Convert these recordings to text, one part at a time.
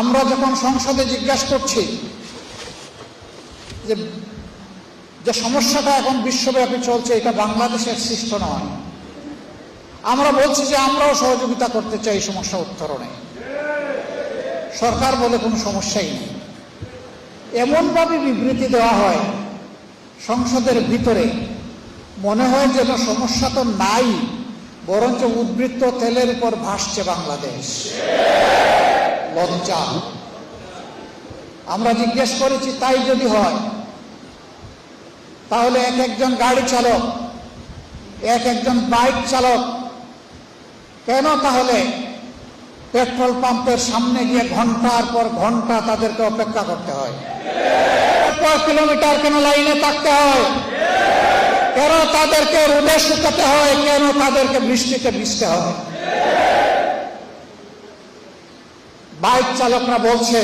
আমরা যখন সংসদে জিজ্ঞাসা করছি যে সমস্যাটা এখন বিশ্বব্যাপী চলছে, এটা বাংলাদেশের সৃষ্ট নয়, আমরা বলছি যে আমরাও সহযোগিতা করতে চাই সমস্যা উত্তরণে। সরকার বলে কোনো সমস্যাই নেই। এমনভাবে বিবৃতি দেওয়া হয় সংসদের ভিতরে, মনে হয় যেন সমস্যা তো নাই, বরঞ্চ উদ্বৃত্ত তেলের উপর ভাসছে বাংলাদেশ। লজ্জা। আমরা জিজ্ঞেস করেছি, তাই যদি হয় তাহলে এক একজন গাড়ি চালক, এক একজন বাইক চালক কেন তাহলে পেট্রোল পাম্পের সামনে গিয়ে ঘন্টার পর ঘন্টা তাদেরকে অপেক্ষা করতে হয়? পর কিলোমিটার কেন লাইনে থাকতে হয়? কেন তাদেরকে রোদে শুকাতে হয়? কেন তাদেরকে বৃষ্টিতে ভিজতে হয়? বাইক চালকরা বলছে,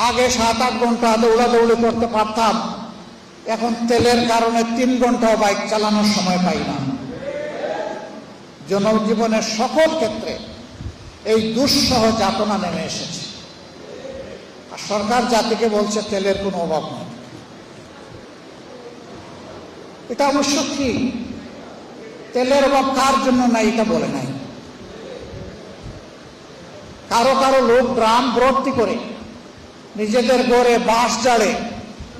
আগে 7-8 ঘন্টা দৌড়াদৌড়ি করতে পারতাম, এখন তেলের কারণে 3 ঘন্টাও বাইক চালানোর সময় পাই না। জনজীবনের সকল ক্ষেত্রে এই দুঃসহ যাতনা নেমে এসেছে। আর সরকার জাতিকে বলছে তেলের কোনো অভাব নেই। এটা অবশ্য কি, তেলের অভাব কার জন্য নাই এটা বলে নাই। কারো কারো লোক ড্রাম ভর্তি করে নিজেদের ঘরে, বাঁশ জাড়ে,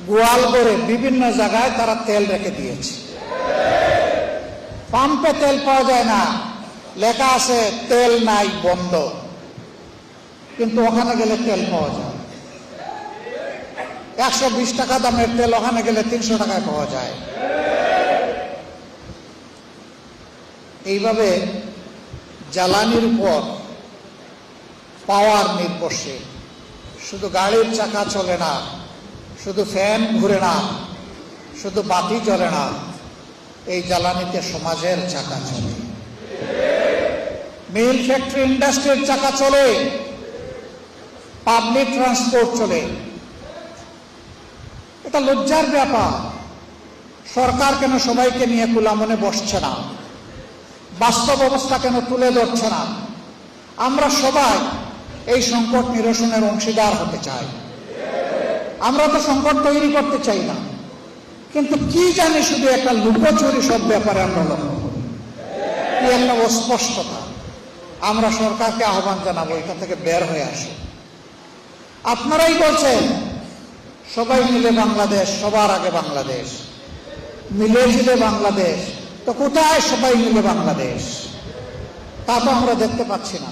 গোয়াল করে বিভিন্ন জায়গায় তারা তেল রেখে দিয়েছে। পাম্পে তেল পাওয়া যায় না, লেখা আছে তেল নাই, বন্ধ, কিন্তু ওখানে গেলে তেল পাওয়া যায়। 120 টাকা দামের তেল ওখানে গেলে 300 টাকায় পাওয়া যায়। এইভাবে জ্বালানির উপর পাওয়ার নির্ভরশীল। শুধু গাড়ির চাকা চলে না, শুধু ফ্যান ঘুরে না, শুধু বাতি জ্বলে না, এই জ্বালানিতে সমাজের চাকা চলে, মিল, ফ্যাক্টরি, ইন্ডাস্ট্রির চাকা চলে, পাবলিক ট্রান্সপোর্ট চলে। এটা লজ্জার ব্যাপার। সরকার কেন সবাইকে নিয়ে খোলা মনে বসছে না? বাস্তব অবস্থা কেন তুলে ধরছে না? আমরা সবাই এই সংকট নিরসনের অংশীদার হতে চাই। আমরা তো সংকট তৈরি করতে চাই না, কিন্তু কি জানি শুধু একটা লুকোচুরি সব ব্যাপারে আমরা লক্ষ্য করি, কি একটা অস্পষ্টতা। আমরা সরকারকে আহ্বান জানাবো, এটা থেকে বের হয়ে আসে। আপনারাই বলছেন সবাই মিলে বাংলাদেশ, সবার আগে বাংলাদেশ, মিলে ঝিলে বাংলাদেশ। তো কোথায় সবাই মিলে বাংলাদেশ? তা তো আমরা দেখতে পাচ্ছি না।